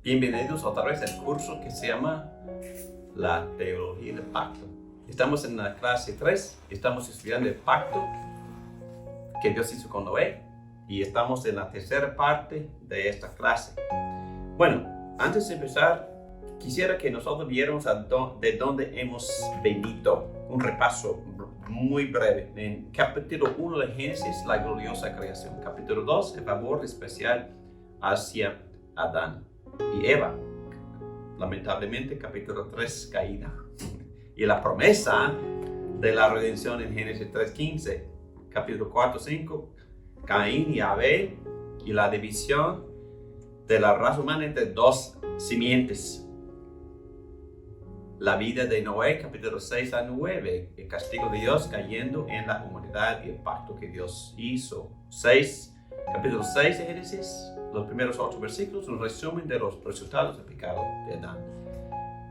Bienvenidos otra vez al curso que se llama La Teología del Pacto. Estamos en la clase 3, estamos estudiando el pacto que Dios hizo con Noé y estamos en la tercera parte de esta clase. Bueno, antes de empezar, quisiera que nosotros viéramos de dónde hemos venido. Un repaso muy breve. En capítulo 1 de Génesis, la gloriosa creación. Capítulo 2, el favor especial hacia Adán y Eva. Lamentablemente, capítulo 3, caída. Y la promesa de la redención en Génesis 3:15. Capítulo 4:5, Caín y Abel y la división de la raza humana entre dos simientes. La vida de Noé, capítulo 6-9, el castigo de Dios cayendo en la humanidad y el pacto que Dios hizo. Capítulo 6 de Génesis, los primeros 8 versículos, un resumen de los resultados del pecado de Adán.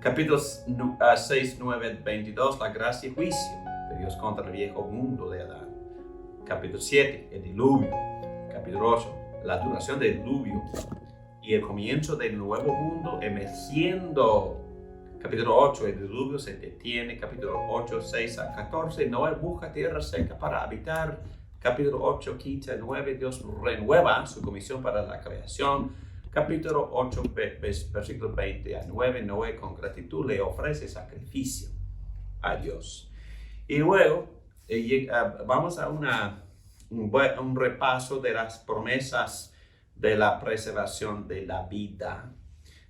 Capítulos 6, 9, 22, la gracia y juicio de Dios contra el viejo mundo de Adán. Capítulo 7, el diluvio. Capítulo 8, la duración del diluvio y el comienzo del nuevo mundo emergiendo. Capítulo 8, el diluvio se detiene. Capítulo 8, 6-14, Noé busca tierra seca para habitar. Capítulo 8, 15-9, Dios renueva su comisión para la creación. Capítulo 8, versículo 20-9, Noé con gratitud le ofrece sacrificio a Dios. Y luego vamos a un repaso de las promesas de la preservación de la vida.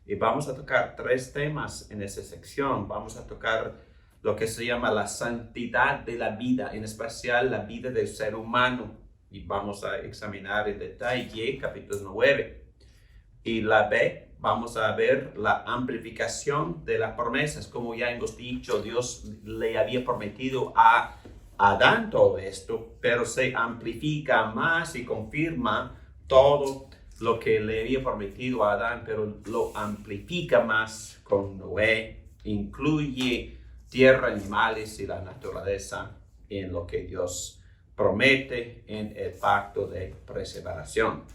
Y vamos a tocar 3 temas en esa sección. Vamos a tocar lo que se llama la santidad de la vida, en especial la vida del ser humano. Y vamos a examinar en detalle capítulo 9. Y la B, vamos a ver la amplificación de las promesas. Como ya hemos dicho, Dios le había prometido a Adán todo esto, pero se amplifica más y confirma todo lo que le había prometido a Adán, pero lo amplifica más con Noé. Incluye tierra, animales y la naturaleza en lo que Dios promete en el pacto de preservación.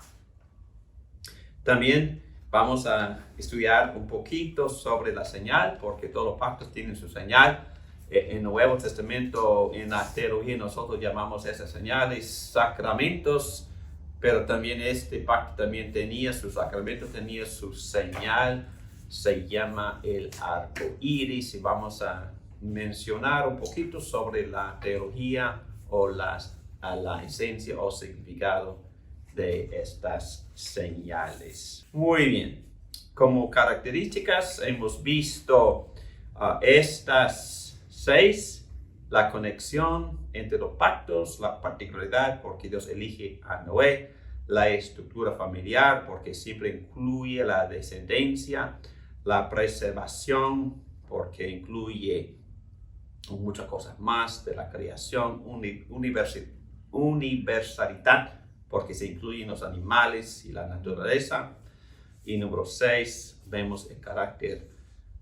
También vamos a estudiar un poquito sobre la señal, porque todos los pactos tienen su señal. En el Nuevo Testamento, en la teología, nosotros llamamos esas señales sacramentos, pero también este pacto también tenía su sacramento, tenía su señal, se llama el arco iris, y vamos a mencionar un poquito sobre la teología o la esencia o significado de estas señales. Muy bien, como características hemos visto estas 6, la conexión entre los pactos, la particularidad porque Dios elige a Noé, la estructura familiar porque siempre incluye la descendencia, la preservación porque incluye muchas cosas más de la creación, universalidad porque se incluyen los animales y la naturaleza. Y número 6, vemos el carácter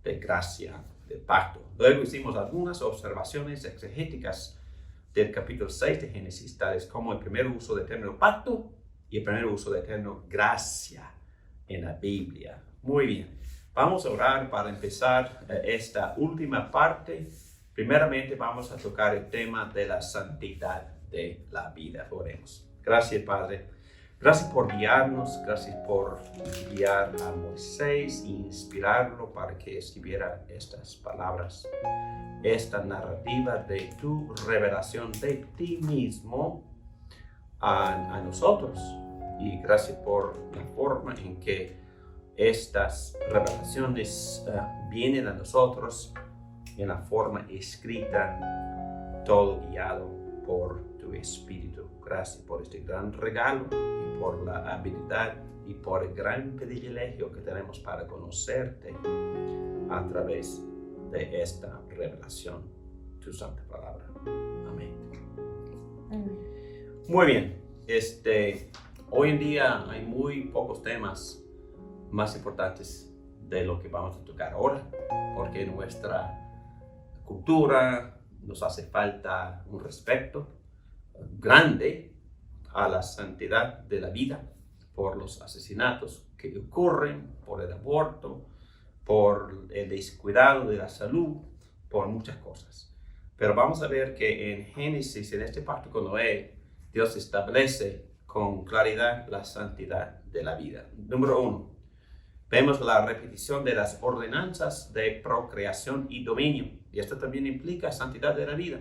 de gracia del pacto. Luego hicimos algunas observaciones exegéticas del capítulo 6 de Génesis, tales como el primer uso del término pacto y el primer uso del término gracia en la Biblia. Muy bien, vamos a orar para empezar esta última parte. Primeramente vamos a tocar el tema de la santidad de la vida. Oremos. Gracias, Padre. Gracias por guiarnos, gracias por guiar a Moisés e inspirarlo para que escribiera estas palabras, esta narrativa de tu revelación de ti mismo a nosotros. Y gracias por la forma en que estas revelaciones vienen a nosotros en la forma escrita, todo guiado por tu Espíritu. Gracias por este gran regalo y por la habilidad y por el gran privilegio que tenemos para conocerte a través de esta revelación, tu santa palabra. Amén. Muy bien, hoy en día hay muy pocos temas más importantes de lo que vamos a tocar ahora, porque en nuestra cultura nos hace falta un respeto grande a la santidad de la vida por los asesinatos que ocurren, por el aborto, por el descuidado de la salud, por muchas cosas. Pero vamos a ver que en Génesis, en este pacto con Noé, Dios establece con claridad la santidad de la vida. Número 1, vemos la repetición de las ordenanzas de procreación y dominio. Y esto también implica santidad de la vida.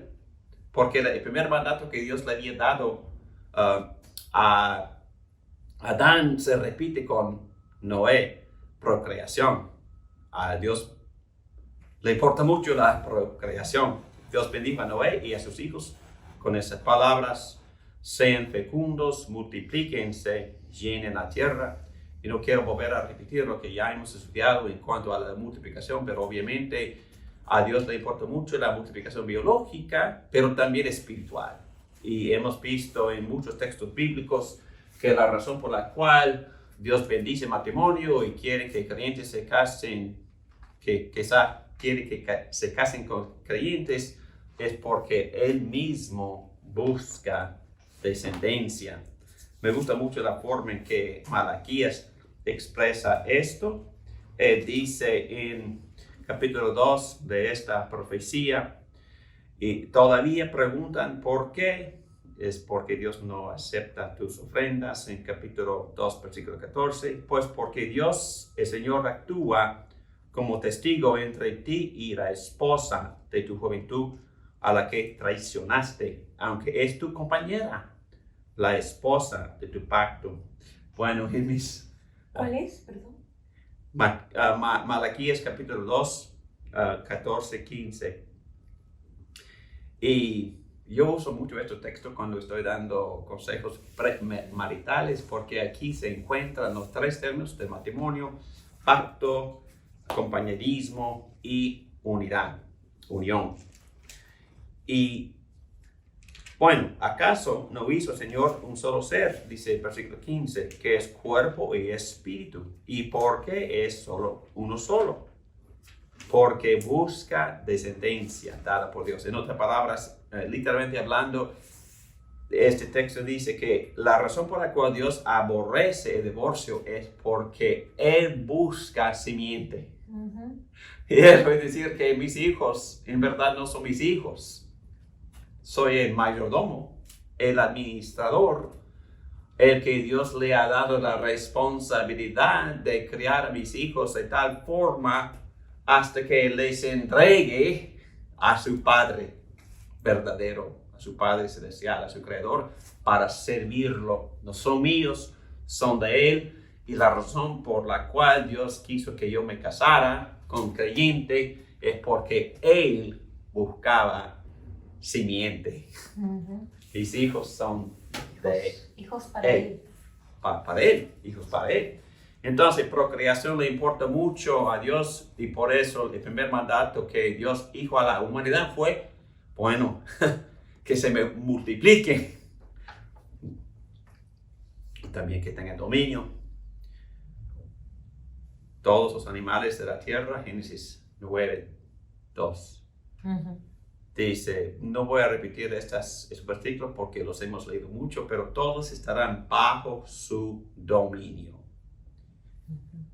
Porque el primer mandato que Dios le había dado a Adán se repite con Noé, procreación. A Dios le importa mucho la procreación. Dios bendijo a Noé y a sus hijos con esas palabras: sean fecundos, multiplíquense, llenen la tierra. Y no quiero volver a repetir lo que ya hemos estudiado en cuanto a la multiplicación, pero obviamente a Dios le importa mucho la multiplicación biológica, pero también espiritual. Y hemos visto en muchos textos bíblicos que la razón por la cual Dios bendice matrimonio y quiere que creyentes se casen, quiere que se casen con creyentes, es porque Él mismo busca descendencia. Me gusta mucho la forma en que Malaquías expresa esto. Él dice en capítulo 2 de esta profecía: y todavía preguntan por qué. Es porque Dios no acepta tus ofrendas. En capítulo 2, versículo 14, pues porque Dios, el Señor, actúa como testigo entre ti y la esposa de tu juventud, a la que traicionaste, aunque es tu compañera, la esposa de tu pacto. Bueno, en mis... ¿Cuál es? Perdón. Malaquías capítulo 2, 14, 15. Y yo uso mucho estos textos cuando estoy dando consejos maritales, porque aquí se encuentran los tres términos del matrimonio: pacto, compañerismo y unidad, unión. Y bueno, ¿acaso no hizo el Señor un solo ser? Dice el versículo 15, que es cuerpo y espíritu. ¿Y por qué es solo uno solo? Porque busca descendencia dada por Dios. En otras palabras, literalmente hablando, este texto dice que la razón por la cual Dios aborrece el divorcio es porque Él busca simiente. Y eso es decir que mis hijos en verdad no son mis hijos. Soy el mayordomo, el administrador, el que Dios le ha dado la responsabilidad de criar a mis hijos de tal forma hasta que les entregue a su Padre verdadero, a su Padre celestial, a su Creador, para servirlo. No son míos, son de Él. Y la razón por la cual Dios quiso que yo me casara con creyente es porque Él buscaba simiente. Mis hijos son de hijos para Él. Para Él, hijos para Él. Entonces, procreación le importa mucho a Dios, y por eso el primer mandato que Dios dijo a la humanidad fue, bueno, que se me multiplique. Y también que tengan dominio. Todos los animales de la tierra, Génesis 9, 2. Dice, no voy a repetir estos versículos porque los hemos leído mucho, pero todos estarán bajo su dominio.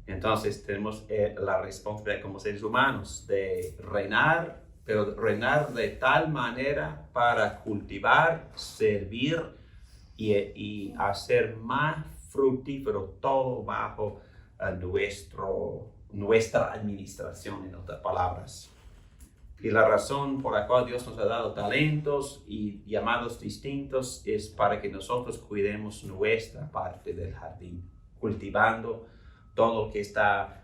Entonces tenemos la responsabilidad como seres humanos de reinar, pero reinar de tal manera para cultivar, servir y hacer más fructífero todo bajo nuestra administración, en otras palabras. Y la razón por la cual Dios nos ha dado talentos y llamados distintos es para que nosotros cuidemos nuestra parte del jardín, cultivando todo lo que está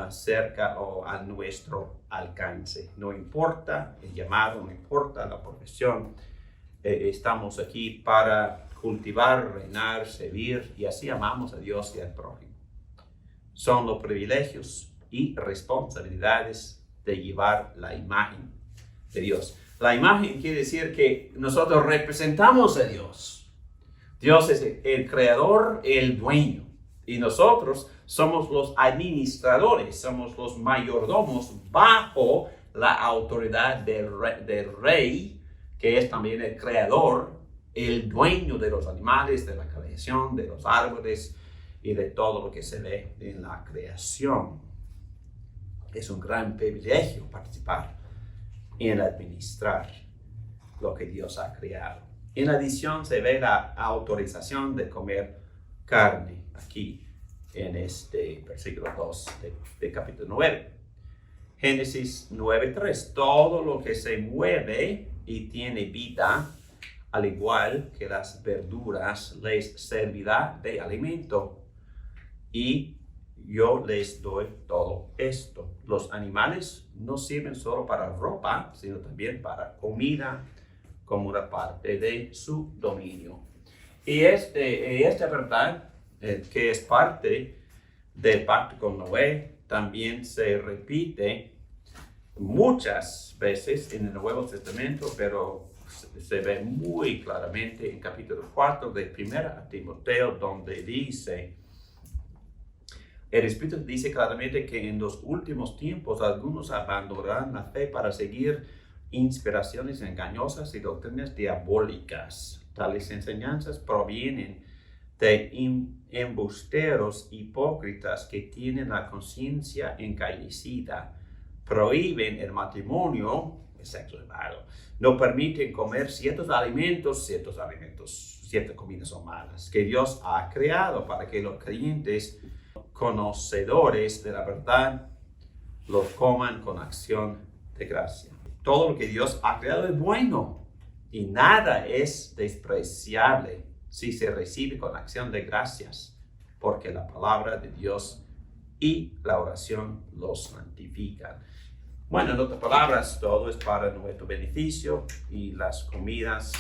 cerca o a nuestro alcance. No importa el llamado, no importa la profesión, estamos aquí para cultivar, reinar, servir, y así amamos a Dios y al prójimo. Son los privilegios y responsabilidades de llevar la imagen de Dios. La imagen quiere decir que nosotros representamos a Dios. Dios es el creador, el dueño. Y nosotros somos los administradores, somos los mayordomos bajo la autoridad del rey, que es también el creador, el dueño de los animales, de la creación, de los árboles y de todo lo que se ve en la creación. Es un gran privilegio participar en administrar lo que Dios ha creado. En adición se ve la autorización de comer carne aquí en este versículo 2 de capítulo 9. Génesis 9:3. Todo lo que se mueve y tiene vida, al igual que las verduras, les servirá de alimento. Y yo les doy todo esto. Los animales no sirven solo para ropa, sino también para comida, como una parte de su dominio. Y esta verdad, que es parte del pacto con Noé, también se repite muchas veces en el Nuevo Testamento, pero se ve muy claramente en capítulo 4 de 1 Timoteo, donde el Espíritu dice claramente que en los últimos tiempos algunos abandonarán la fe para seguir inspiraciones engañosas y doctrinas diabólicas. Tales enseñanzas provienen de embusteros hipócritas que tienen la conciencia encaecida, prohíben el matrimonio, el sexo elevado, no permiten comer ciertas comidas son malas, que Dios ha creado para que los creyentes conocedores de la verdad los coman con acción de gracia. Todo lo que Dios ha creado es bueno y nada es despreciable si se recibe con acción de gracias, porque la palabra de Dios y la oración los santifican. Bueno, en otras palabras, todo es para nuestro beneficio y las comidas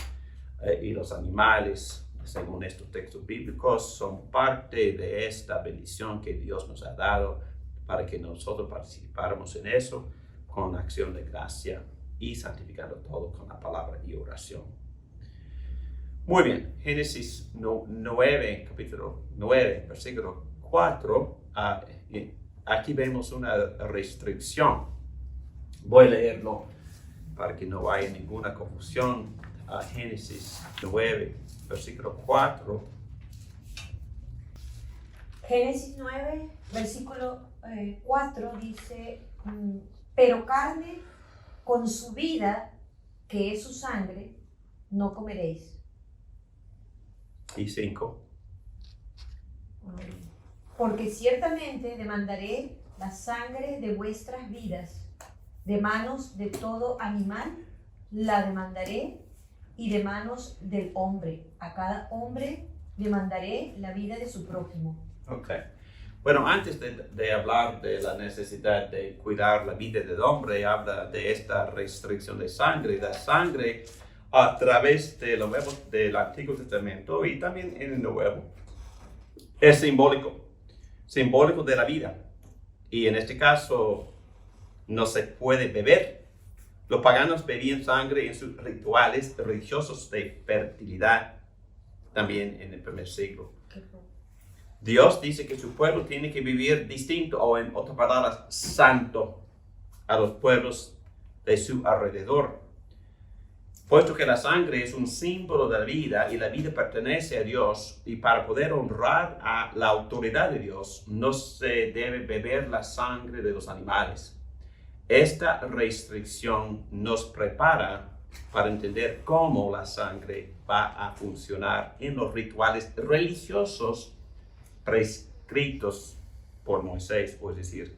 y los animales, según estos textos bíblicos, son parte de esta bendición que Dios nos ha dado para que nosotros participáramos en eso con acción de gracia y santificando todo con la palabra y oración. Muy bien, Génesis 9, capítulo 9, versículo 4, aquí vemos una restricción. Voy a leerlo para que no haya ninguna confusión. Génesis 9, versículo 4. Génesis 9, versículo 4 dice, pero carne con su vida, que es su sangre, no comeréis. Y 5. Porque ciertamente demandaré la sangre de vuestras vidas, de manos de todo animal la demandaré, y de manos del hombre. A cada hombre demandaré la vida de su prójimo. Ok. Bueno, antes de hablar de la necesidad de cuidar la vida del hombre, habla de esta restricción de sangre. La sangre a través del Antiguo Testamento y también en el Nuevo es simbólico de la vida. Y en este caso no se puede beber. Los paganos bebían sangre en sus rituales religiosos de fertilidad, también en el primer siglo. Dios dice que su pueblo tiene que vivir distinto, o en otras palabras, santo, a los pueblos de su alrededor. Puesto que la sangre es un símbolo de la vida y la vida pertenece a Dios, y para poder honrar a la autoridad de Dios, no se debe beber la sangre de los animales. Esta restricción nos prepara para entender cómo la sangre va a funcionar en los rituales religiosos prescritos por Moisés, es decir,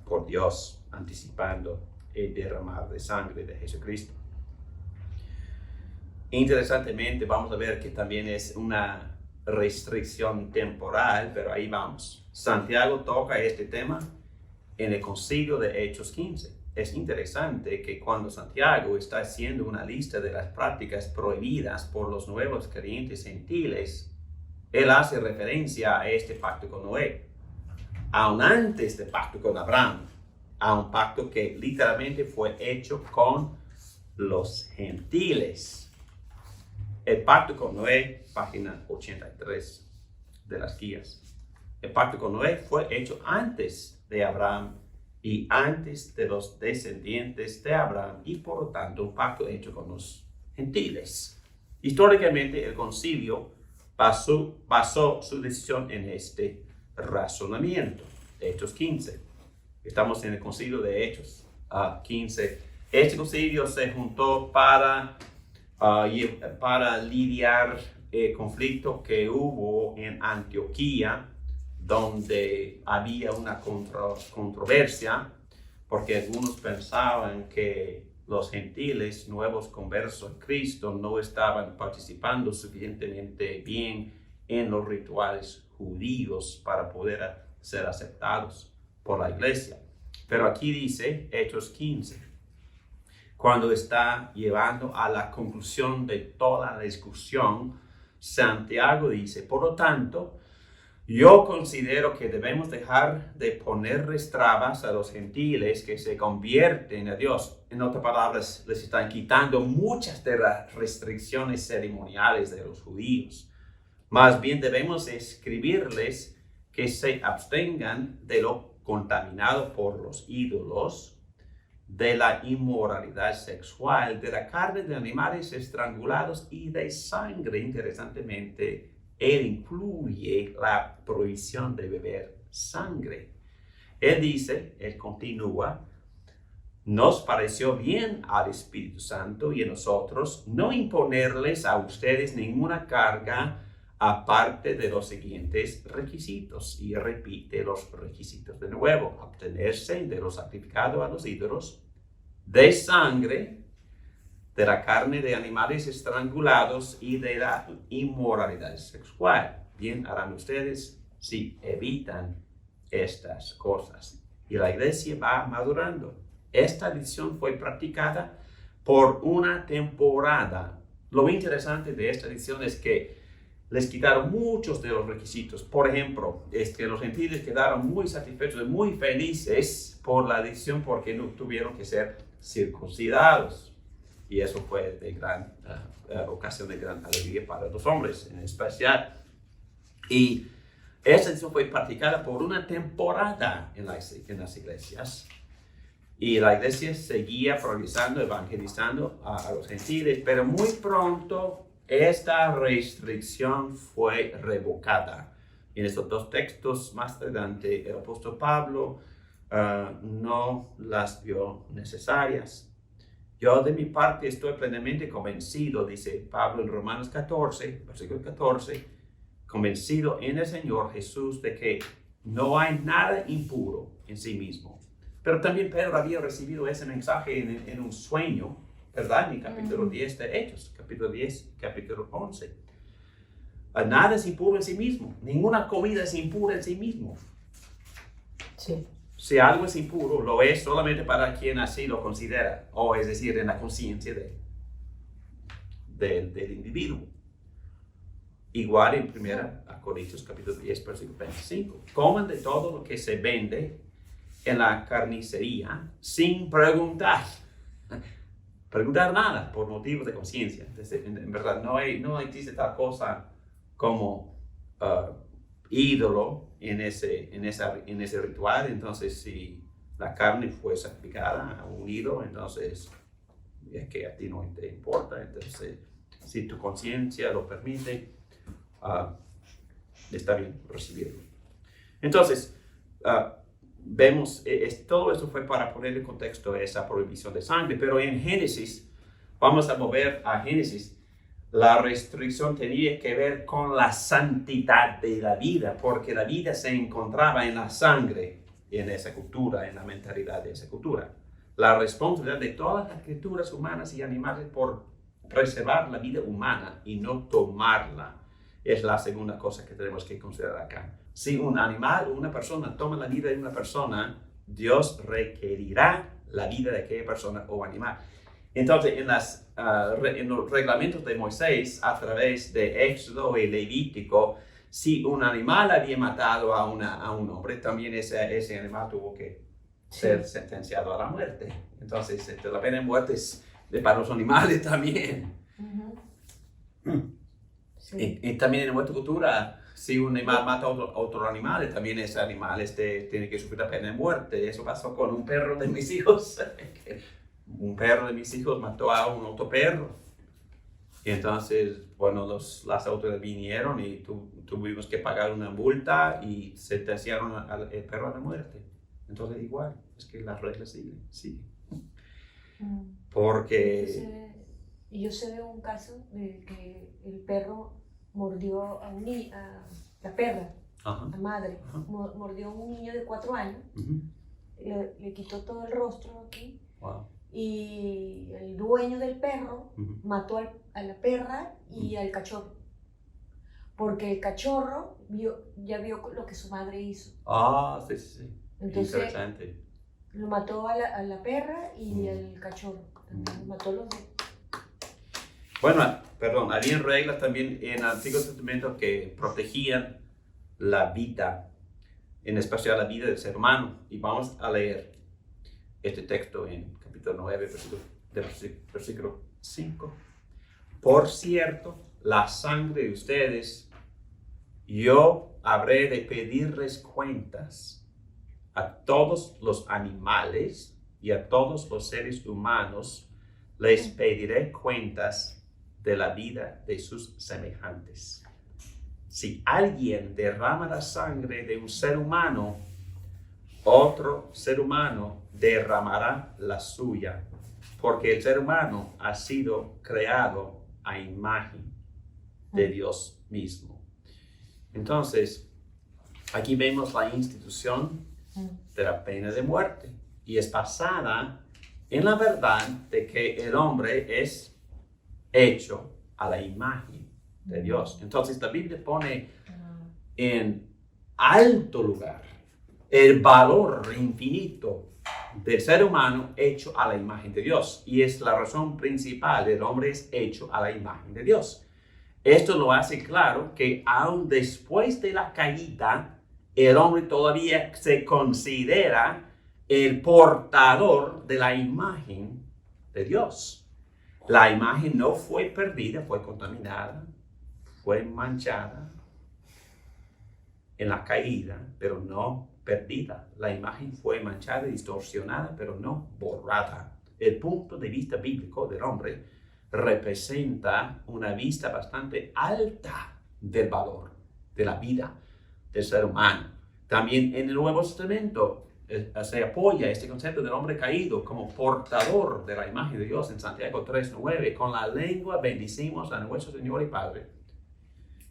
por Dios, anticipando el derramar de sangre de Jesucristo. Interesantemente, vamos a ver que también es una restricción temporal, pero ahí vamos. Santiago toca este tema en el concilio de Hechos 15. Es interesante que cuando Santiago está haciendo una lista de las prácticas prohibidas por los nuevos creyentes gentiles, él hace referencia a este pacto con Noé, aún antes del pacto con Abraham, a un pacto que literalmente fue hecho con los gentiles. El pacto con Noé, página 83 de las guías. El pacto con Noé fue hecho antes de Abraham y antes de los descendientes de Abraham, y por lo tanto un pacto hecho con los gentiles. Históricamente el concilio basó su decisión en este razonamiento. Hechos 15. Estamos en el concilio de Hechos 15. Este concilio se juntó para lidiar el conflicto que hubo en Antioquía, donde había una controversia, porque algunos pensaban que los gentiles nuevos conversos a Cristo no estaban participando suficientemente bien en los rituales judíos para poder ser aceptados por la iglesia. Pero aquí dice, Hechos 15, cuando está llevando a la conclusión de toda la discusión, Santiago dice, por lo tanto, yo considero que debemos dejar de ponerles trabas a los gentiles que se convierten a Dios. En otras palabras, les están quitando muchas de las restricciones ceremoniales de los judíos. Más bien debemos escribirles que se abstengan de lo contaminado por los ídolos, de la inmoralidad sexual, de la carne de animales estrangulados y de sangre. Interesantemente, él incluye la prohibición de beber sangre. Él continúa, nos pareció bien al Espíritu Santo y a nosotros no imponerles a ustedes ninguna carga aparte de los siguientes requisitos. Y repite los requisitos de nuevo: abstenerse de lo sacrificado a los ídolos, de sangre, de la carne de animales estrangulados y de la inmoralidad sexual. Bien harán ustedes si evitan estas cosas. Y la iglesia va madurando. Esta decisión fue practicada por una temporada. Lo interesante de esta decisión es que les quitaron muchos de los requisitos. Por ejemplo, los gentiles quedaron muy satisfechos y muy felices por la decisión, porque no tuvieron que ser circuncidados. Y eso fue de gran ocasión de gran alegría para los hombres en especial. Y esta decisión fue practicada por una temporada en las iglesias. Y la iglesia seguía progresando, evangelizando a los gentiles, pero muy pronto esta restricción fue revocada. En estos dos textos más adelante, el apóstol Pablo no las vio necesarias. Yo de mi parte estoy plenamente convencido, dice Pablo en Romanos 14, versículo 14, convencido en el Señor Jesús de que no hay nada impuro en sí mismo. Pero también Pedro había recibido ese mensaje en un sueño, ¿verdad? En el capítulo 10 de Hechos, capítulo 10, capítulo 11. Nada es impuro en sí mismo. Ninguna comida es impura en sí mismo. Sí. Si algo es impuro, lo es solamente para quien así lo considera, o es decir, en la conciencia del individuo. Igual en 1 Corintios capítulo 10, versículo 25. Coman de todo lo que se vende en la carnicería sin preguntar nada por motivos de conciencia. En verdad, no existe tal cosa como ídolo en ese ritual. Entonces, si la carne fue sacrificada a un ídolo, entonces es que a ti no te importa. Entonces, si tu conciencia lo permite, está bien recibirlo. Entonces, vemos, todo esto fue para poner en contexto esa prohibición de sangre, pero en Génesis, vamos a mover a Génesis, la restricción tenía que ver con la santidad de la vida, porque la vida se encontraba en la sangre, en esa cultura, en la mentalidad de esa cultura. La responsabilidad de todas las criaturas humanas y animales por preservar la vida humana y no tomarla es la segunda cosa que tenemos que considerar acá. Si un animal o una persona toma la vida de una persona, Dios requerirá la vida de aquella persona o animal. Entonces, en los reglamentos de Moisés, a través de Éxodo y Levítico, si un animal había matado a un hombre, también ese animal tuvo que ser sentenciado a la muerte. Entonces, la pena de muerte es para los animales también. Sí. Y también en nuestra cultura si un animal mata a otro animal, también ese animal tiene que sufrir la pena de muerte. Eso pasó con un perro de mis hijos. Un perro de mis hijos mató a un otro perro. Y entonces, bueno, las autoridades vinieron y tuvimos que pagar una multa y sentenciaron al perro a la muerte. Entonces, igual, es que las reglas siguen. Porque... Entonces, yo sé de un caso de que el perro mordió a la perra, la madre, mordió a un niño de 4 años, le quitó todo el rostro aquí. Wow. Y el dueño del perro mató a la perra y al cachorro, porque el cachorro ya vio lo que su madre hizo. Sí. Entonces, interesante. lo mató a la perra y al cachorro. Mató los dos. Bueno, perdón, había reglas también en el Antiguo Testamento que protegían la vida, en especial la vida del ser humano. Y vamos a leer este texto en capítulo 9, versículo 5. Por cierto, la sangre de ustedes, yo habré de pedirles cuentas. A todos los animales y a todos los seres humanos les pediré cuentas de la vida de sus semejantes. Si alguien derrama la sangre de un ser humano, otro ser humano derramará la suya, porque el ser humano ha sido creado a imagen de Dios mismo. Entonces, aquí vemos la institución de la pena de muerte y es basada en la verdad de que el hombre es hecho a la imagen de Dios. Entonces la Biblia pone en alto lugar el valor infinito del ser humano hecho a la imagen de Dios. Y es la razón principal, el hombre es hecho a la imagen de Dios. Esto lo hace claro que aún después de la caída, el hombre todavía se considera el portador de la imagen de Dios. La imagen no fue perdida, fue contaminada, fue manchada en la caída, pero no perdida. La imagen fue manchada y distorsionada, pero no borrada. El punto de vista bíblico del hombre representa una vista bastante alta del valor de la vida del ser humano. También en el Nuevo Testamento se apoya este concepto del hombre caído como portador de la imagen de Dios en Santiago 3:9. Con la lengua bendecimos a nuestro Señor y Padre,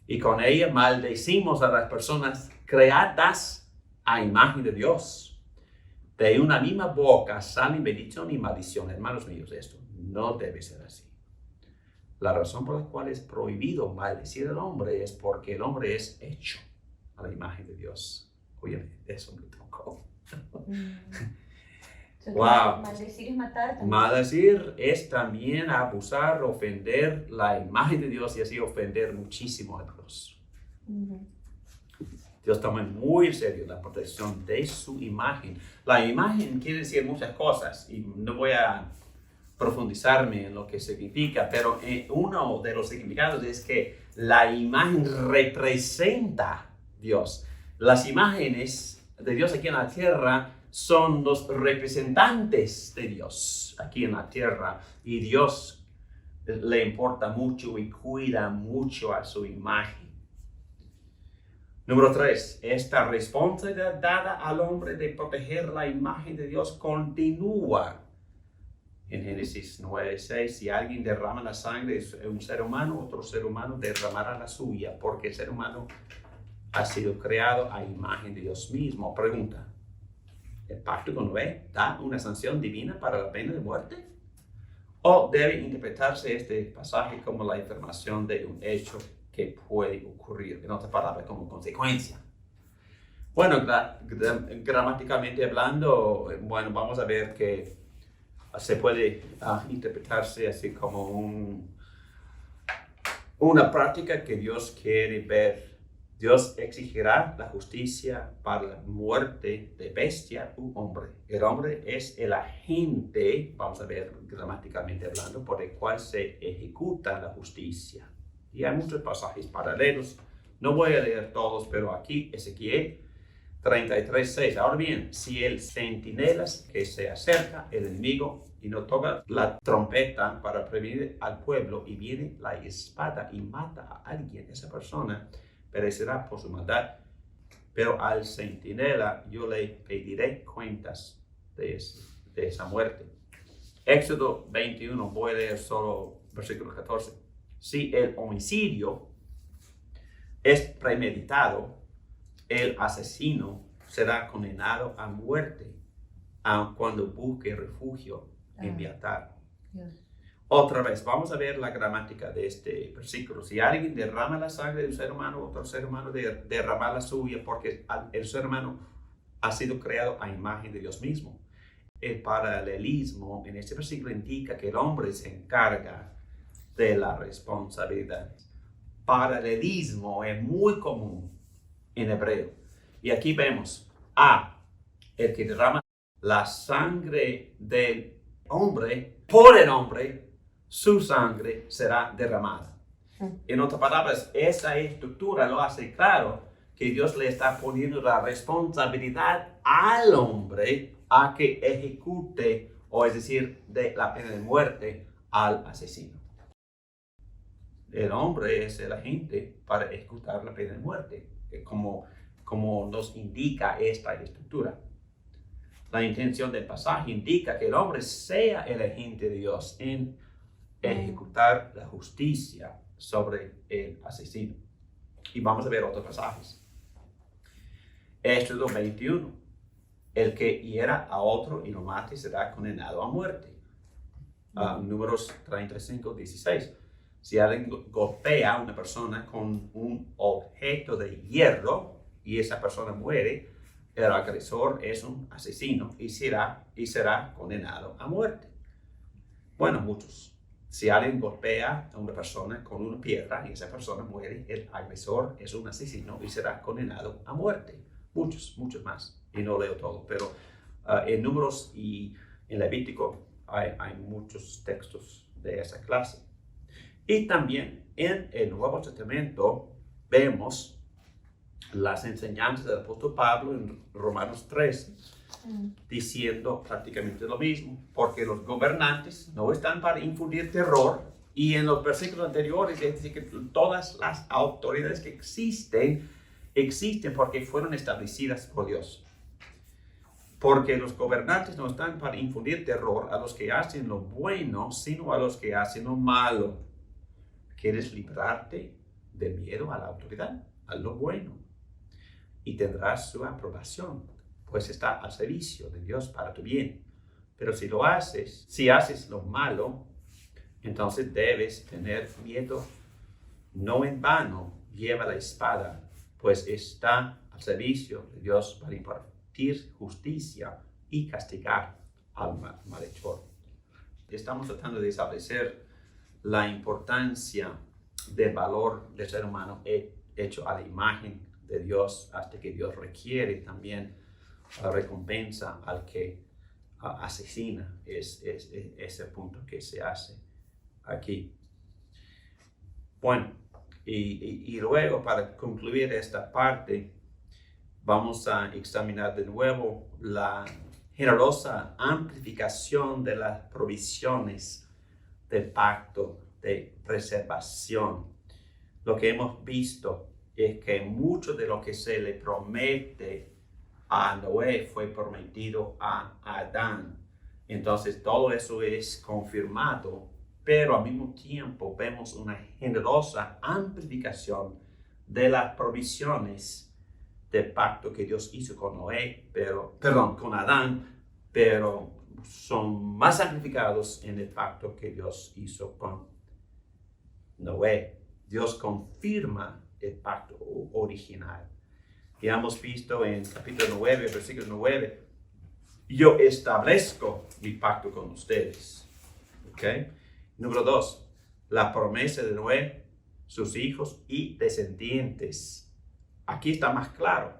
y con ella maldecimos a las personas creadas a imagen de Dios. De una misma boca salen bendición y maldición. Hermanos míos, esto no debe ser así. La razón por la cual es prohibido maldecir al hombre es porque el hombre es hecho a la imagen de Dios. Oye, eso me tocó. Wow. Maldecir es matar también. Maldecir es también abusar, ofender la imagen de Dios y así ofender muchísimo a Dios. Dios toma muy en serio la protección de su imagen. La imagen quiere decir muchas cosas y no voy a profundizarme en lo que significa, pero uno de los significados es que la imagen representa a Dios. Las imágenes de Dios aquí en la tierra son los representantes de Dios aquí en la tierra, y Dios le importa mucho y cuida mucho a su imagen. Número 3, esta responsabilidad dada al hombre de proteger la imagen de Dios continúa. En Génesis 9:6, si alguien derrama la sangre de un ser humano, otro ser humano derramará la suya, porque el ser humano ha sido creado a imagen de Dios mismo. Pregunta: ¿el pacto con Noé da una sanción divina para la pena de muerte? ¿O debe interpretarse este pasaje como la información de un hecho que puede ocurrir, en otras palabras, como consecuencia? Bueno, gramaticalmente hablando, bueno, vamos a ver que se puede interpretarse así como una práctica que Dios quiere ver. Dios exigirá la justicia para la muerte de bestia u hombre. El hombre es el agente, vamos a ver gramaticalmente hablando, por el cual se ejecuta la justicia. Y hay muchos pasajes paralelos No voy a leer todos, pero aquí Ezequiel 33:6. Ahora bien, si el centinela que se acerca el enemigo y no toca la trompeta para prevenir al pueblo y viene la espada y mata a alguien, esa persona perecerá por su maldad. Pero al centinela yo le pediré cuentas de esa muerte. Éxodo 21, voy a leer solo versículo 14. Si el homicidio es premeditado, el asesino será condenado a muerte, aun cuando busque refugio en mi altar. Otra vez, vamos a ver la gramática de este versículo. Si alguien derrama la sangre de un ser humano, otro ser humano derrama la suya, porque el ser humano ha sido creado a imagen de Dios mismo. El paralelismo en este versículo indica que el hombre se encarga de la responsabilidad. Paralelismo es muy común en hebreo. Y aquí vemos el que derrama la sangre del hombre, por el hombre, su sangre será derramada. En otras palabras, esa estructura lo hace claro que Dios le está poniendo la responsabilidad al hombre a que ejecute, o es decir, de la pena de muerte al asesino. El hombre es el agente para ejecutar la pena de muerte, como nos indica esta estructura. La intención del pasaje indica que el hombre sea el agente de Dios en ejecutar la justicia sobre el asesino. Y vamos a ver otros pasajes. Éxodo 21. El que hiera a otro y lo mate será condenado a muerte. Números 35:16. Si alguien golpea a una persona con un objeto de hierro y esa persona muere, el agresor es un asesino y será condenado a muerte. Bueno, muchos. Si alguien golpea a una persona con una piedra y esa persona muere, el agresor es un asesino y será condenado a muerte. Muchos más. Y no leo todo, pero en Números y en Levítico hay muchos textos de esa clase. Y también en el Nuevo Testamento vemos las enseñanzas del apóstol Pablo en Romanos 13, diciendo prácticamente lo mismo, porque los gobernantes no están para infundir terror, y en los versículos anteriores es decir que todas las autoridades que existen porque fueron establecidas por Dios. Porque los gobernantes no están para infundir terror a los que hacen lo bueno, sino a los que hacen lo malo. ¿Quieres librarte del miedo a la autoridad, a lo bueno? Y tendrás su aprobación, pues está al servicio de Dios para tu bien. Pero si haces lo malo, entonces debes tener miedo. No en vano lleva la espada, pues está al servicio de Dios para impartir justicia y castigar al malhechor. Estamos tratando de establecer la importancia del valor del ser humano hecho a la imagen de Dios, hasta que Dios requiere también recompensa al que asesina. Es el punto que se hace aquí. Bueno, y luego para concluir esta parte, vamos a examinar de nuevo la generosa amplificación de las provisiones del pacto de preservación. Lo que hemos visto es que mucho de lo que se le promete a Noé fue prometido a Adán. Entonces todo eso es confirmado, pero al mismo tiempo vemos una generosa amplificación de las provisiones del pacto que Dios hizo con con Adán, pero son más amplificados en el pacto que Dios hizo con Noé. Dios confirma el pacto original. Ya hemos visto en capítulo 9, versículo 9, yo establezco mi pacto con ustedes. ¿Okay? Número 2, la promesa de Noé, sus hijos y descendientes. Aquí está más claro.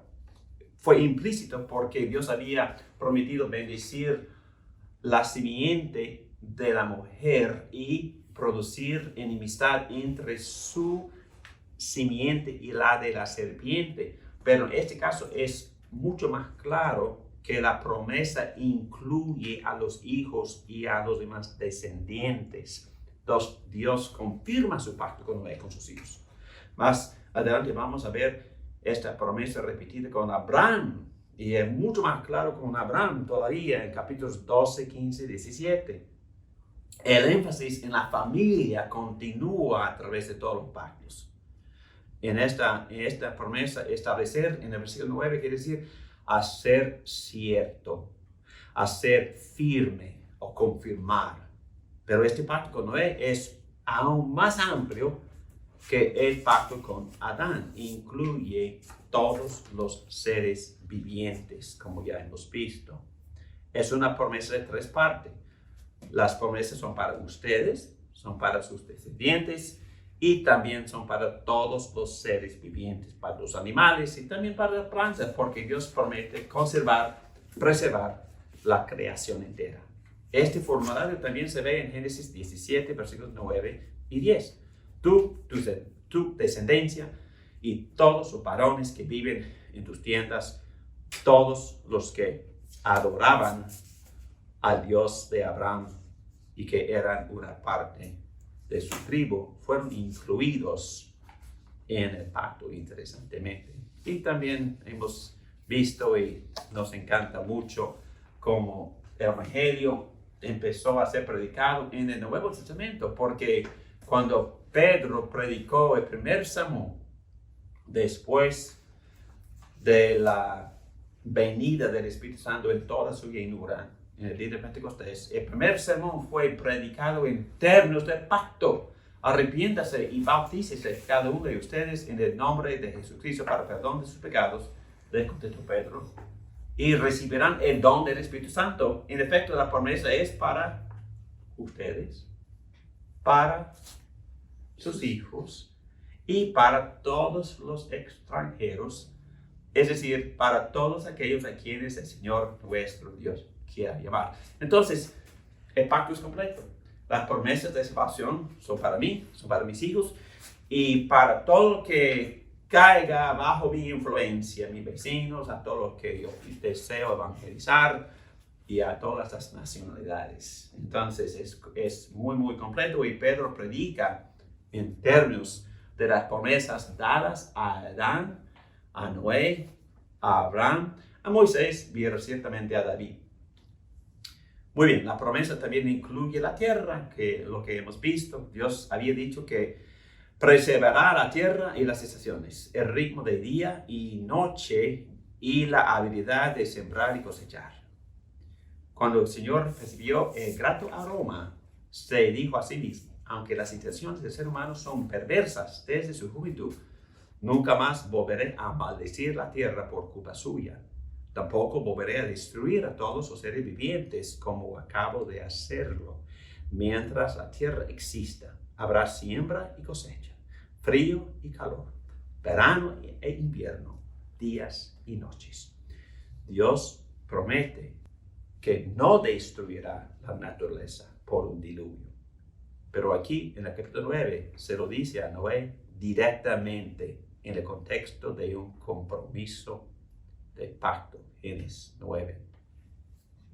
Fue implícito porque Dios había prometido bendecir la simiente de la mujer y producir enemistad entre su simiente y la de la serpiente. Pero en este caso es mucho más claro que la promesa incluye a los hijos y a los demás descendientes. Entonces, Dios confirma su pacto con Noé, con sus hijos. Más adelante vamos a ver esta promesa repetida con Abraham. Y es mucho más claro con Abraham todavía en capítulos 12, 15, 17. El énfasis en la familia continúa a través de todos los pactos. En esta promesa, establecer en el versículo 9 quiere decir hacer cierto, hacer firme o confirmar. Pero este pacto con Noé es aún más amplio que el pacto con Adán. Incluye todos los seres vivientes, como ya hemos visto. Es una promesa de 3 partes. Las promesas son para ustedes, son para sus descendientes y también son para todos los seres vivientes, para los animales y también para las plantas, porque Dios promete preservar la creación entera. Este formulario también se ve en Génesis 17, versículos 9 y 10. Tu descendencia y todos los varones que viven en tus tiendas, todos los que adoraban al Dios de Abraham y que eran una parte de su tribu, fueron incluidos en el pacto, interesantemente. Y también hemos visto y nos encanta mucho cómo el Evangelio empezó a ser predicado en el Nuevo Testamento, porque cuando Pedro predicó el primer sermón después de la venida del Espíritu Santo en toda su llenura, en el día de Pentecostés, el primer sermón fue predicado en términos del pacto. Arrepiéntase y bautícese cada uno de ustedes en el nombre de Jesucristo para perdón de sus pecados, le contestó Pedro, y recibirán el don del Espíritu Santo. En efecto, la promesa es para ustedes, para sus hijos y para todos los extranjeros, es decir, para todos aquellos a quienes el Señor nuestro Dios quiera llamar. Entonces, el pacto es completo. Las promesas de salvación son para mí, son para mis hijos y para todo lo que caiga bajo mi influencia, mis vecinos, a todos los que yo deseo evangelizar y a todas las nacionalidades. Entonces, es muy, muy completo y Pedro predica en términos de las promesas dadas a Adán, a Noé, a Abraham, a Moisés y recientemente a David. Muy bien, la promesa también incluye la tierra, que lo que hemos visto, Dios había dicho que preservará la tierra y las estaciones, el ritmo de día y noche y la habilidad de sembrar y cosechar. Cuando el Señor percibió el grato aroma, se dijo a sí mismo, aunque las intenciones del ser humano son perversas desde su juventud, nunca más volveré a maldecir la tierra por culpa suya. Tampoco volveré a destruir a todos los seres vivientes como acabo de hacerlo. Mientras la tierra exista, habrá siembra y cosecha, frío y calor, verano e invierno, días y noches. Dios promete que no destruirá la naturaleza por un diluvio. Pero aquí, en el capítulo 9, se lo dice a Noé directamente en el contexto de un compromiso de pacto. Génesis 9,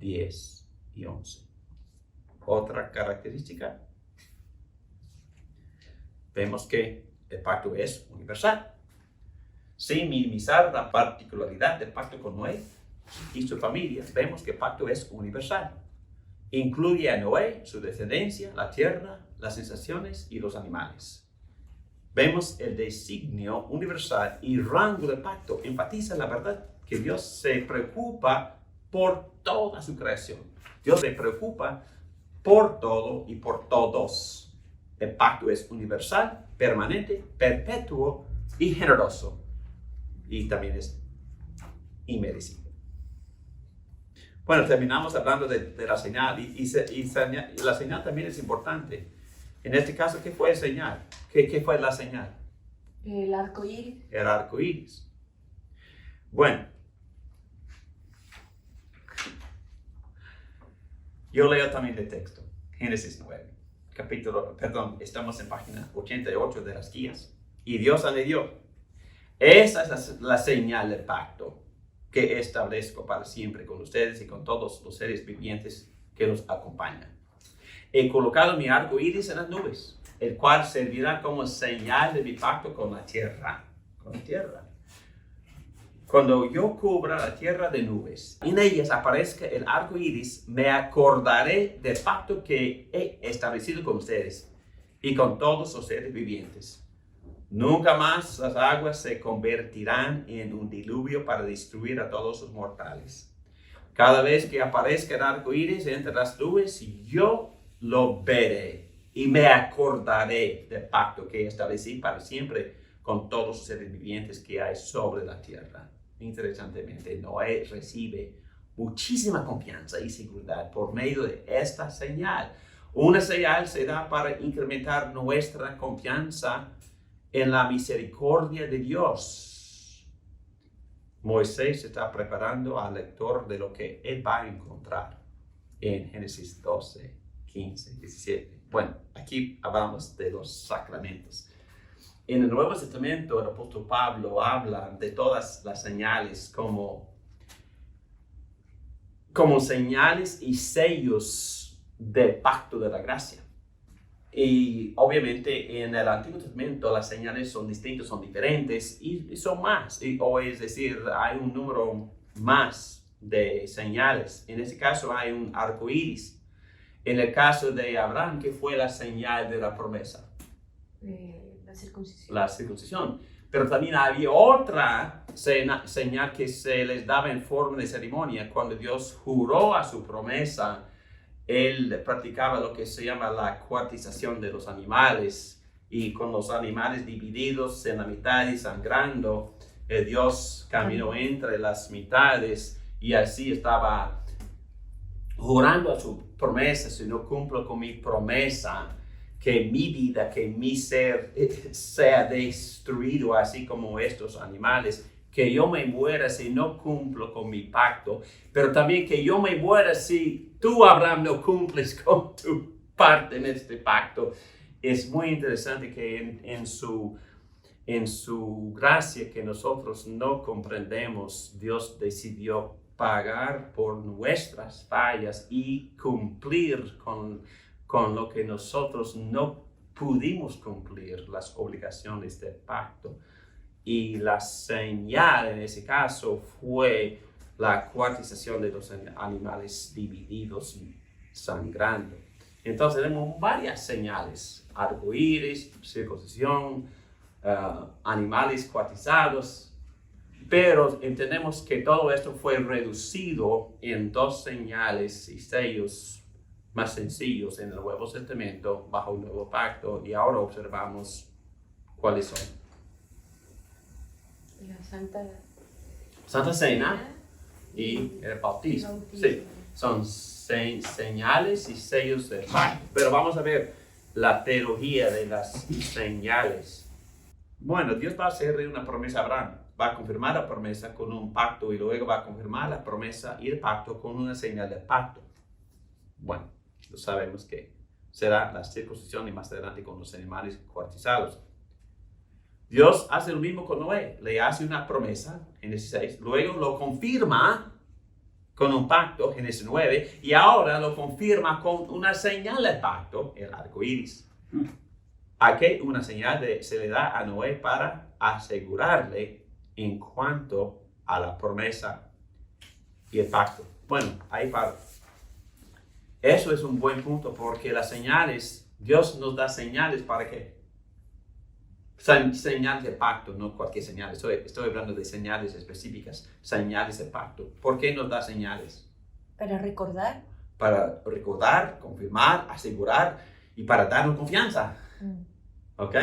10 y 11. Otra característica, vemos que el pacto es universal. Sin minimizar la particularidad del pacto con Noé y su familia, vemos que el pacto es universal. Incluye a Noé, su descendencia, la tierra, las sensaciones y los animales. Vemos el designio universal y rango del pacto. Enfatiza la verdad que Dios se preocupa por toda su creación. Dios se preocupa por todo y por todos. El pacto es universal, permanente, perpetuo y generoso. Y también es inmerecible. Bueno, terminamos hablando de la señal y la señal también es importante. En este caso, ¿qué fue la señal? ¿Qué fue la señal? El arco iris. El arco iris. Bueno, yo leo también el texto, Génesis 9, estamos en página 88 de las guías. Y Dios añadió, esa es la señal del pacto que establezco para siempre con ustedes y con todos los seres vivientes que los acompañan. He colocado mi arco iris en las nubes, el cual servirá como señal de mi pacto con la tierra. Cuando yo cubra la tierra de nubes, en ellas aparezca el arco iris, me acordaré del pacto que he establecido con ustedes y con todos los seres vivientes. Nunca más las aguas se convertirán en un diluvio para destruir a todos los mortales. Cada vez que aparezca el arco iris entre las nubes, yo lo veré y me acordaré del pacto que establecí para siempre con todos los seres vivientes que hay sobre la tierra. Interesantemente, Noé recibe muchísima confianza y seguridad por medio de esta señal. Una señal se da para incrementar nuestra confianza en la misericordia de Dios. Moisés está preparando al lector de lo que él va a encontrar en Génesis 12, 15, 17. Bueno, aquí hablamos de los sacramentos. En el Nuevo Testamento, el apóstol Pablo habla de todas las señales como señales y sellos del pacto de la gracia. Y obviamente en el Antiguo Testamento las señales son distintas, son diferentes y son más. O es decir, hay un número más de señales. En este caso hay un arco iris. En el caso de Abraham, ¿qué fue la señal de la promesa? La circuncisión. Pero también había otra señal que se les daba en forma de ceremonia. Cuando Dios juró a su promesa, él practicaba lo que se llama la cuartización de los animales. Y con los animales divididos en la mitad y sangrando, Dios caminó entre las mitades y así estaba jurando a su promesa: si no cumplo con mi promesa, que mi vida, que mi ser sea destruido así como estos animales, que yo me muera si no cumplo con mi pacto, pero también que yo me muera si tú, Abraham, no cumples con tu parte en este pacto. Es muy interesante que en su gracia que nosotros no comprendemos, Dios decidió pagar por nuestras fallas y cumplir con lo que nosotros no pudimos cumplir, las obligaciones del pacto. Y la señal en ese caso fue la cuartización de los animales divididos y sangrando. Entonces tenemos varias señales: arcoíris, circuncisión, animales cuartizados. Pero entendemos que todo esto fue reducido en dos señales y sellos más sencillos en el Nuevo Testamento bajo el Nuevo Pacto, y ahora observamos cuáles son. La Santa Cena y el bautismo. Sí, son señales y sellos del pacto. Pero vamos a ver la teología de las señales. Bueno, Dios va a hacerle una promesa a Abraham. Va a confirmar la promesa con un pacto y luego va a confirmar la promesa y el pacto con una señal del pacto. Bueno, lo sabemos que será la circuncisión y más adelante con los animales cuartizados. Dios hace lo mismo con Noé. Le hace una promesa, Génesis 6, luego lo confirma con un pacto, Génesis 9, y ahora lo confirma con una señal del pacto, el arco iris. Aquí una señal se le da a Noé para asegurarle en cuanto a la promesa y el pacto. Bueno, ahí paro. Eso es un buen punto porque las señales, Dios nos da señales para qué. Señales de pacto, no cualquier señal. Estoy hablando de señales específicas, señales de pacto. ¿Por qué nos da señales? Para recordar. Para recordar, confirmar, asegurar y para darnos confianza. ¿Ok?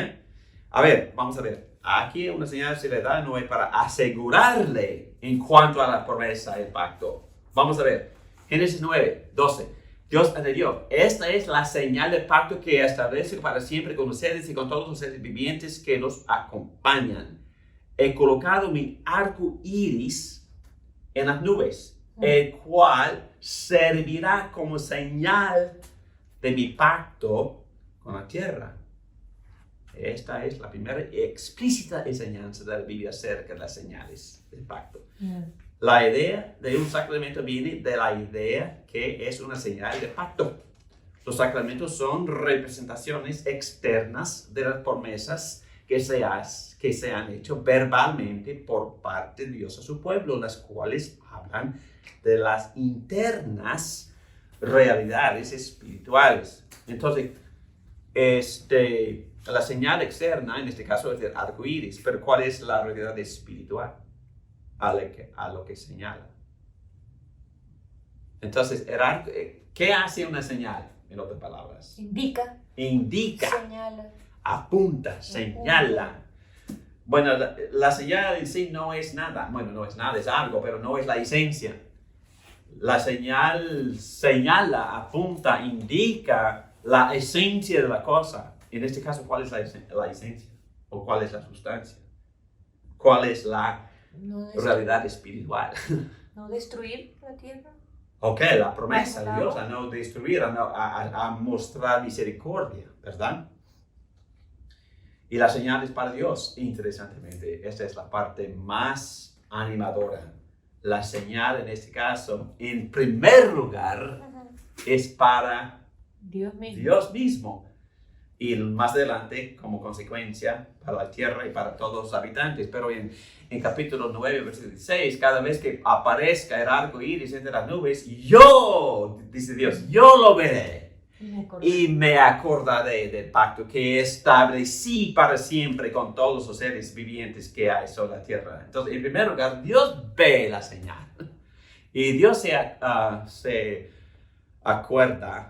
A ver, vamos a ver. Aquí una señal se le da a Noé para asegurarle en cuanto a la promesa del pacto. Vamos a ver. Génesis 9, 12. Dios añadió: esta es la señal del pacto que establece para siempre con ustedes y con todos los seres vivientes que los acompañan. He colocado mi arco iris en las nubes, el cual servirá como señal de mi pacto con la tierra. Esta es la primera explícita enseñanza de la Biblia acerca de las señales del pacto. La idea de un sacramento viene de la idea que es una señal de pacto. Los sacramentos son representaciones externas de las promesas que se han hecho verbalmente por parte de Dios a su pueblo, las cuales hablan de las internas realidades espirituales. Entonces, la señal externa, en este caso, es el arco iris, pero ¿cuál es la realidad espiritual a lo que señala? Entonces, ¿qué hace una señal? En otras palabras, Indica, Señala. apunta, señala. Bueno, la señal en sí no es nada. Bueno, no es nada, es algo, pero no es la esencia. La señal señala, apunta, indica la esencia de la cosa. En este caso, ¿cuál es la esencia? ¿O cuál es la sustancia? ¿Cuál es la realidad espiritual? No destruir la tierra. Ok, la promesa de Dios a no destruir, a mostrar misericordia, ¿verdad? Y las señales para Dios, interesantemente, esta es la parte más animadora. La señal en este caso, en primer lugar, es para Dios mismo. Dios mismo. Y más adelante, como consecuencia, para la tierra y para todos los habitantes. Pero en capítulo 9, versículo 16, cada vez que aparezca el arco iris entre las nubes, yo, dice Dios, yo lo veré. Y me acordaré del pacto que establecí para siempre con todos los seres vivientes que hay sobre la tierra. Entonces, en primer lugar, Dios ve la señal. Y Dios se acuerda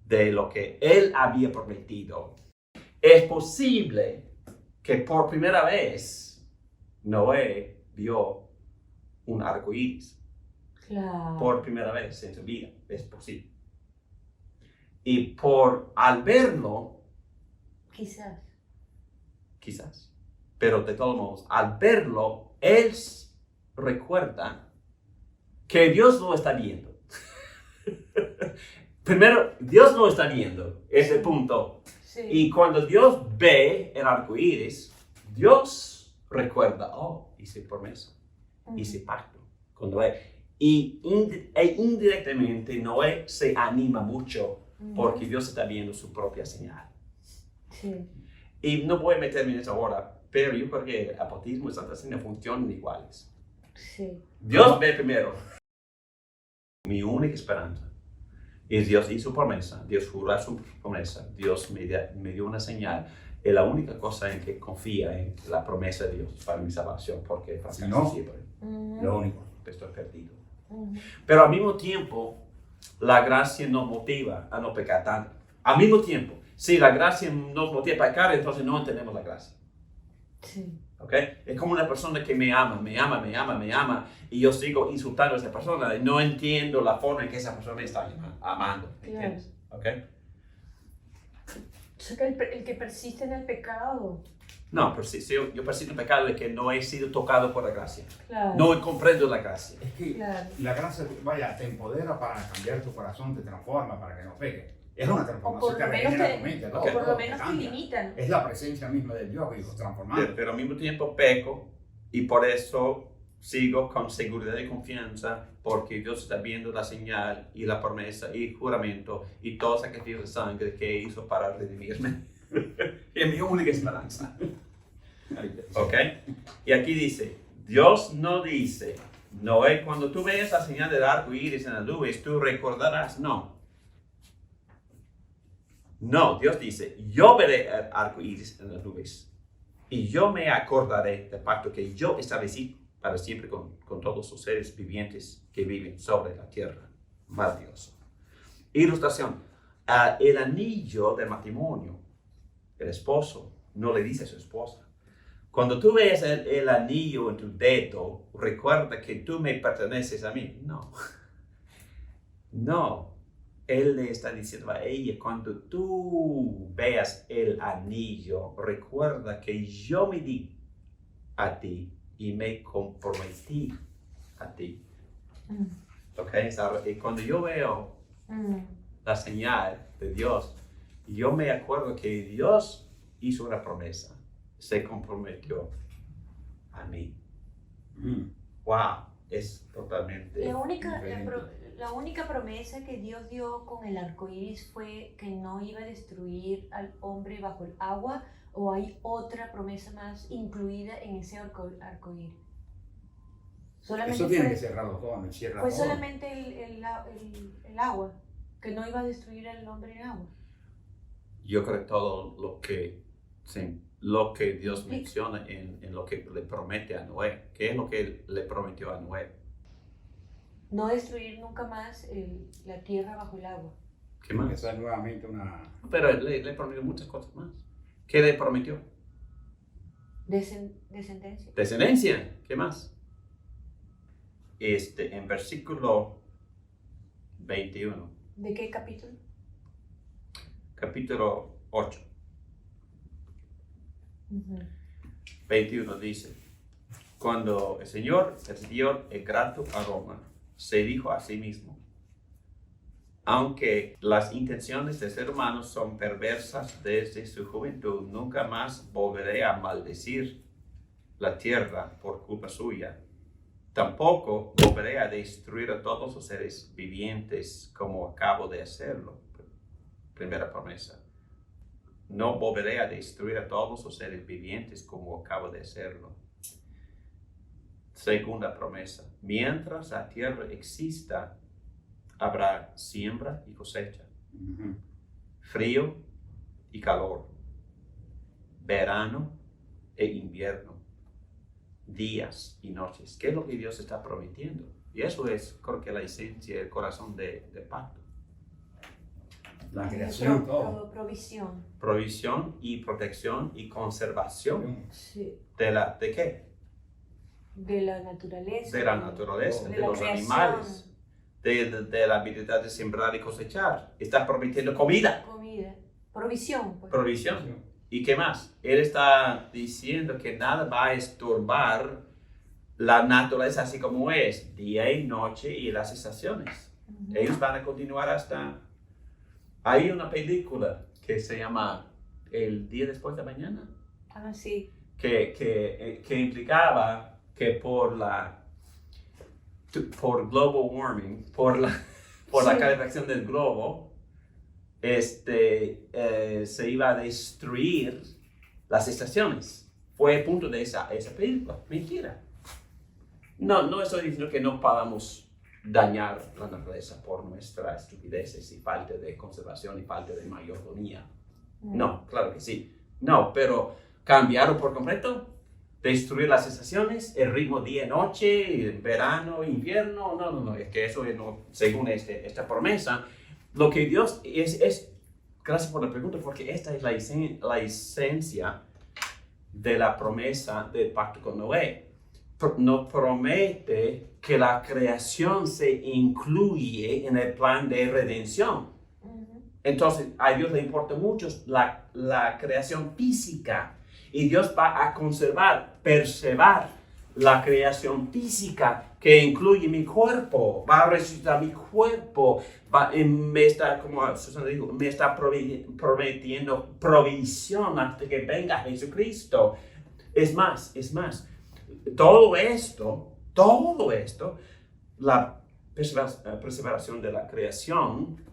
de lo que Él había prometido. Es posible que por primera vez Noé vio un arco iris. Claro. Por primera vez en su vida. Es posible. Y al verlo, quizás, pero de todos modos, al verlo, él recuerda que Dios lo está viendo. Primero, Dios lo está viendo, ese punto. Sí. Y cuando Dios ve el arco iris, Dios recuerda, hice promesa, hice pacto con Noé. Y indirectamente Noé se anima mucho porque Dios está viendo su propia señal. Sí. Y no voy a meterme en eso ahora, pero yo creo que el bautismo y Santa Cena funcionan iguales. Sí. Dios ve primero. Mi única esperanza es Dios hizo promesa, Dios juró su promesa, Dios me dio una señal. Es la única cosa en que confía en la promesa de Dios para mi salvación, porque Si no, siempre lo único. estoy perdido. Pero al mismo tiempo, la gracia nos motiva a no pecar tanto. Al mismo tiempo, si la gracia nos motiva a pecar, entonces no entendemos la gracia. Sí. ¿Okay? Es como una persona que me ama, y yo sigo insultando a esa persona y no entiendo la forma en que esa persona está amando. ¿Entiendes? ¿Okay? O sea, que el que persiste en el pecado. No, pero si yo persisto el pecado es que no he sido tocado por la gracia. Claro. No comprendo la gracia. Es que Claro. la gracia, te empodera para cambiar tu corazón, te transforma para que no peques. Es una O transformación por que lo menos regenera te, tu mente. o todo, por lo todo menos te cambia. limitan. Es la presencia misma de Dios, hijo, transformando. Pero al mismo tiempo peco y por eso sigo con seguridad y confianza porque Dios está viendo la señal y la promesa y el juramento y todo sacrificio de sangre que hizo para redimirme. Es mi única esperanza. ¿Ok? Y aquí dice, Dios no dice, Noé, cuando tú veas la señal del arco iris en las nubes, tú recordarás. No, Dios dice, yo veré el arco iris en las nubes y yo me acordaré del pacto que yo establecí para siempre con todos los seres vivientes que viven sobre la tierra. Maravilloso. Ilustración. El anillo de matrimonio, el esposo no le dice a su esposa, cuando tú ves el anillo en tu dedo, recuerda que tú me perteneces a mí. No. Él le está diciendo a ella, cuando tú veas el anillo, recuerda que yo me di a ti y me comprometí a ti. ¿Ok? Y cuando yo veo la señal de Dios, yo me acuerdo que Dios hizo una promesa, se comprometió a mí. Wow, es totalmente diferente. La única promesa que Dios dio con el arco iris fue que no iba a destruir al hombre bajo el agua, o hay otra promesa más incluida en ese arco iris. Solamente Eso tiene que cerrar los dos, encierra fue todo. solamente el agua, que no iba a destruir al hombre en agua. Yo creo que todo lo que Dios menciona en lo que le promete a Noé. ¿Qué es lo que le prometió a Noé? No destruir nunca más la tierra bajo el agua. ¿Qué más? Esa es nuevamente una... Pero le prometió muchas cosas más. ¿Qué le prometió? Descendencia. Descendencia. ¿Qué más? En versículo 21, ¿De qué capítulo? capítulo 8, 21 dice: cuando el Señor recibió el grato aroma, se dijo a sí mismo: aunque las intenciones del ser humano son perversas desde su juventud, nunca más volveré a maldecir la tierra por culpa suya. Tampoco volveré a destruir a todos los seres vivientes como acabo de hacerlo. Primera promesa. No volveré a destruir a todos los seres vivientes como acabo de hacerlo. Segunda promesa. Mientras la tierra exista, habrá siembra y cosecha, frío y calor, verano e invierno, días y noches. ¿Qué es lo que Dios está prometiendo? Y eso es, creo que, la esencia, el corazón del pacto. La creación, todo. Provisión. Provisión y protección y conservación. Sí. ¿De qué? De la naturaleza. De la naturaleza, de de la los creación. animales, de la habilidad de sembrar y cosechar. Está prometiendo comida. Comida. Provisión. Pues. Provisión. ¿Y qué más? Él está diciendo que nada va a estorbar la naturaleza así como es, día y noche y las estaciones. Ellos van a continuar hasta... Hay una película que se llama El día después de mañana, Ah, sí. que implicaba que por global warming, por la Sí. calefacción del globo, se iba a destruir las estaciones. Fue el punto de esa película. Mentira. No estoy diciendo que no podamos dañar la naturaleza por nuestras estupideces y falta de conservación y falta de mayordomía. No, claro que sí. No, pero cambiarlo por completo, destruir las estaciones, el ritmo día-noche, verano, invierno, no, es que eso no, según esta promesa, lo que Dios es, gracias por la pregunta, porque esta es la esencia de la promesa del pacto con Noé. Nos promete que la creación se incluye en el plan de redención. Entonces, a Dios le importa mucho la creación física, y Dios va a preservar la creación física que incluye mi cuerpo, va a resucitar mi cuerpo, me está, como Susana dijo, me está prometiendo provisión hasta que venga Jesucristo. Es más, todo esto, la preservación de la creación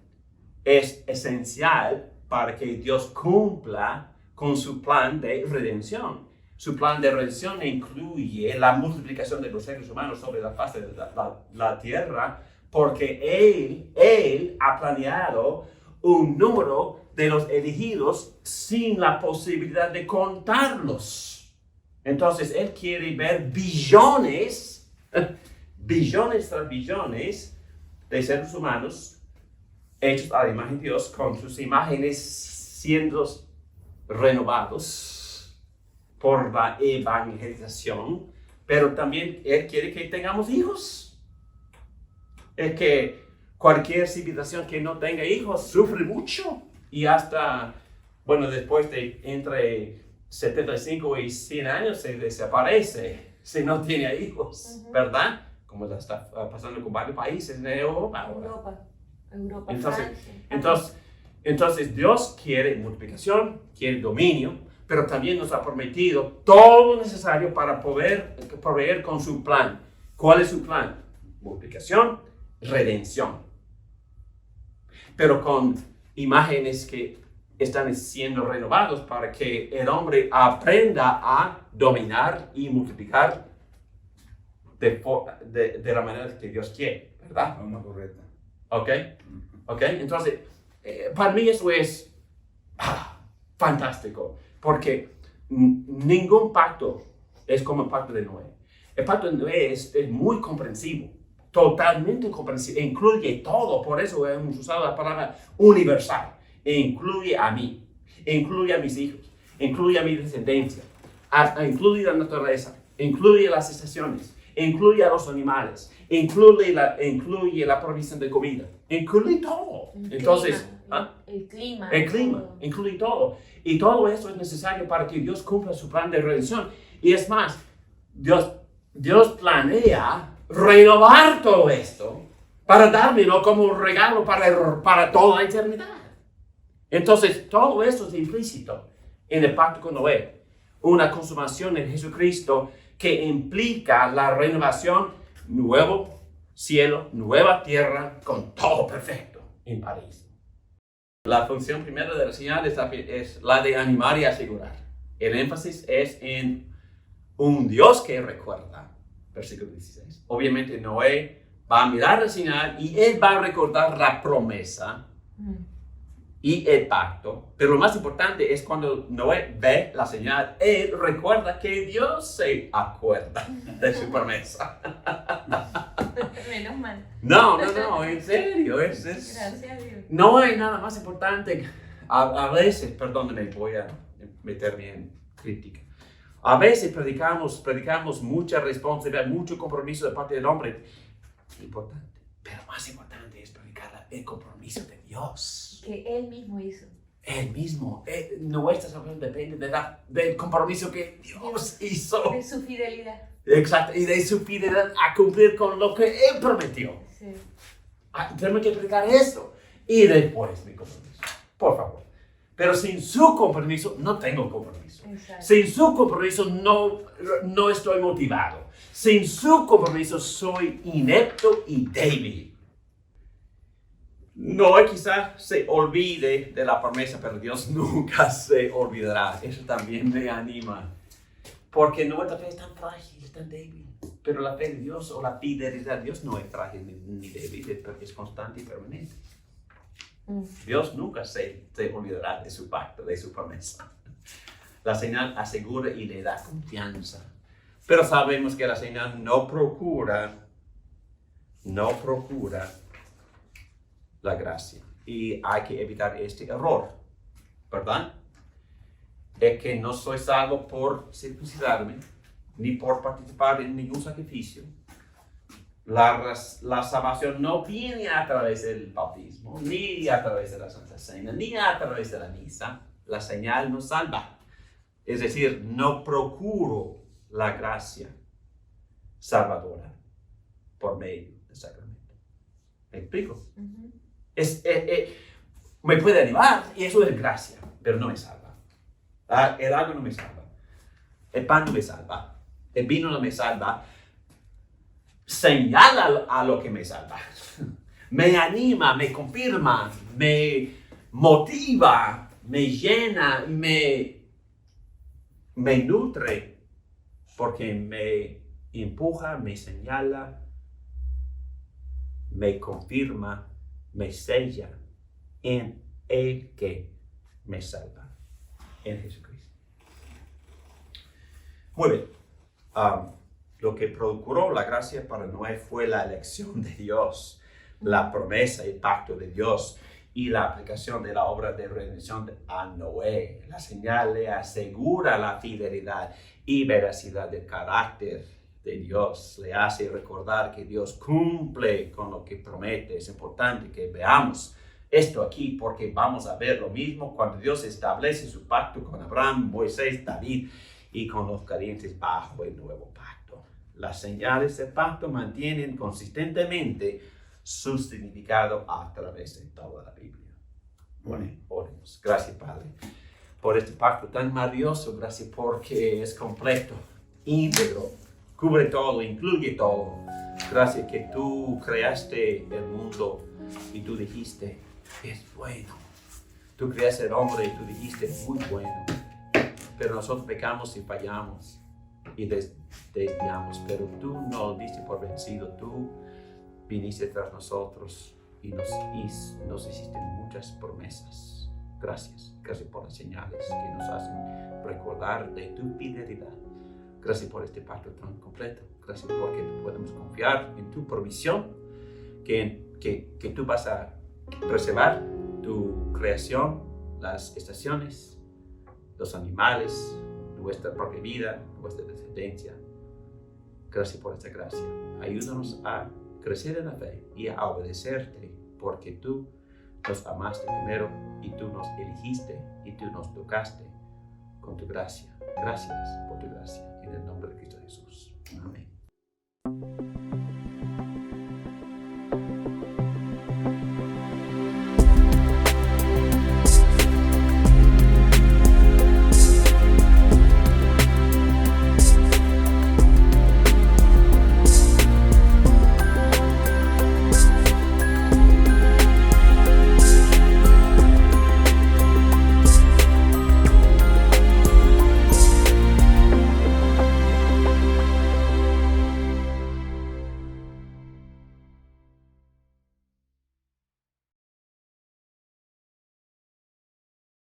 es esencial para que Dios cumpla con su plan de redención. Su plan de redención incluye la multiplicación de los seres humanos sobre la faz de la tierra, porque Él ha planeado un número de los elegidos sin la posibilidad de contarlos. Entonces, Él quiere ver billones tras billones de seres humanos hechos a la imagen de Dios, con sus imágenes siendo renovados por la evangelización, pero también Él quiere que tengamos hijos. Es que cualquier civilización que no tenga hijos sufre mucho, y hasta, después de entre 75 y 100 años se desaparece si no tiene hijos, ¿verdad? Como está pasando con varios países en Europa ahora. Europa, Francia. Entonces Dios quiere multiplicación, quiere dominio, pero también nos ha prometido todo lo necesario para poder proveer con su plan. ¿Cuál es su plan? Multiplicación, redención. Pero con imágenes que están siendo renovados para que el hombre aprenda a dominar y multiplicar de la manera que Dios quiere, ¿verdad? Forma correcta. ¿Ok? Entonces, para mí eso es fantástico, porque ningún pacto es como el pacto de Noé. El pacto de Noé es muy comprensivo, totalmente comprensivo, incluye todo, por eso hemos usado la palabra universal. Incluye a mí, incluye a mis hijos, incluye a mi descendencia, incluye la naturaleza, incluye las estaciones, incluye a los animales, incluye la provisión de comida, incluye todo. Entonces, el clima, todo. Incluye todo. Y todo eso es necesario para que Dios cumpla su plan de redención. Y es más, Dios planea renovar todo esto para dármelo como un regalo para toda la eternidad. Entonces, todo eso es implícito en el pacto con Noé. Una consumación en Jesucristo que implica la renovación, nuevo cielo, nueva tierra, con todo perfecto en París. La función primera de la señal es la de animar y asegurar. El énfasis es en un Dios que recuerda. Versículo 16. Obviamente Noé va a mirar la señal y él va a recordar la promesa y el pacto. Pero lo más importante es cuando Noé ve la señal, él recuerda que Dios se acuerda de su promesa. Menos mal. No, en serio. Gracias a Dios. No hay nada más importante. A veces, perdónenme, voy a meterme en crítica. A veces predicamos mucha responsabilidad, mucho compromiso de parte del hombre. Importante. Pero más importante es predicar el compromiso de Dios. Que Él mismo hizo. Él mismo. Nuestra salvación depende del compromiso que Dios hizo. De su fidelidad. Exacto. Y de su fidelidad a cumplir con lo que Él prometió. Sí. Tenemos que predicar esto. Y después mi compromiso. Por favor. Pero sin su compromiso, no tengo compromiso. Exacto. Sin su compromiso, no estoy motivado. Sin su compromiso, soy inepto y débil. Noé quizás se olvide de la promesa, pero Dios nunca se olvidará. Eso también me anima. Porque nuestra fe es tan frágil, es tan débil. Pero la fe de Dios o la fidelidad de Dios no es frágil ni débil, es constante y permanente. Dios nunca se olvidará de su pacto, de su promesa. La señal asegura y le da confianza. Pero sabemos que la señal no procura la gracia. Y hay que evitar este error, ¿verdad? Es que no soy salvo por circuncidarme, ni por participar en ningún sacrificio. La salvación no viene a través del bautismo, ni a través de la Santa Cena, ni a través de la misa. La señal nos salva. Es decir, no procuro la gracia salvadora por medio del sacramento. ¿Me explico? Me puede animar y eso es gracia, pero no me salva. El agua no me salva. El pan no me salva. El vino no me salva. Señala a lo que me salva. Me anima, me confirma, me motiva, me llena, me nutre, porque me empuja, me señala, me confirma, me sella en el que me salva, en Jesucristo. Muy bien. Lo que procuró la gracia para Noé fue la elección de Dios, la promesa y pacto de Dios y la aplicación de la obra de redención a Noé. La señal le asegura la fidelidad y veracidad del carácter de Dios. Le hace recordar que Dios cumple con lo que promete. Es importante que veamos esto aquí porque vamos a ver lo mismo cuando Dios establece su pacto con Abraham, Moisés, David y con los creyentes bajo el nuevo pacto. Las señales del pacto mantienen consistentemente su significado a través de toda la Biblia. Bueno, oremos. Gracias, Padre, por este pacto tan maravilloso. Gracias porque es completo, íntegro, cubre todo, incluye todo. Gracias que tú creaste el mundo y tú dijiste, es bueno. Tú creaste el hombre y tú dijiste, muy bueno. Pero nosotros pecamos y fallamos y desviamos. Pero tú no diste por vencido. Tú viniste tras nosotros y nos hiciste muchas promesas. Gracias. Gracias por las señales que nos hacen recordar de tu fidelidad. Gracias por este pacto tan completo. Gracias porque podemos confiar en tu provisión, que tú vas a preservar tu creación, las estaciones, los animales, nuestra propia vida, nuestra descendencia. Gracias por esta gracia. Ayúdanos a crecer en la fe y a obedecerte, porque tú nos amaste primero y tú nos elegiste y tú nos tocaste con tu gracia. Gracias por tu gracia. En el nombre de Cristo Jesús. Amén.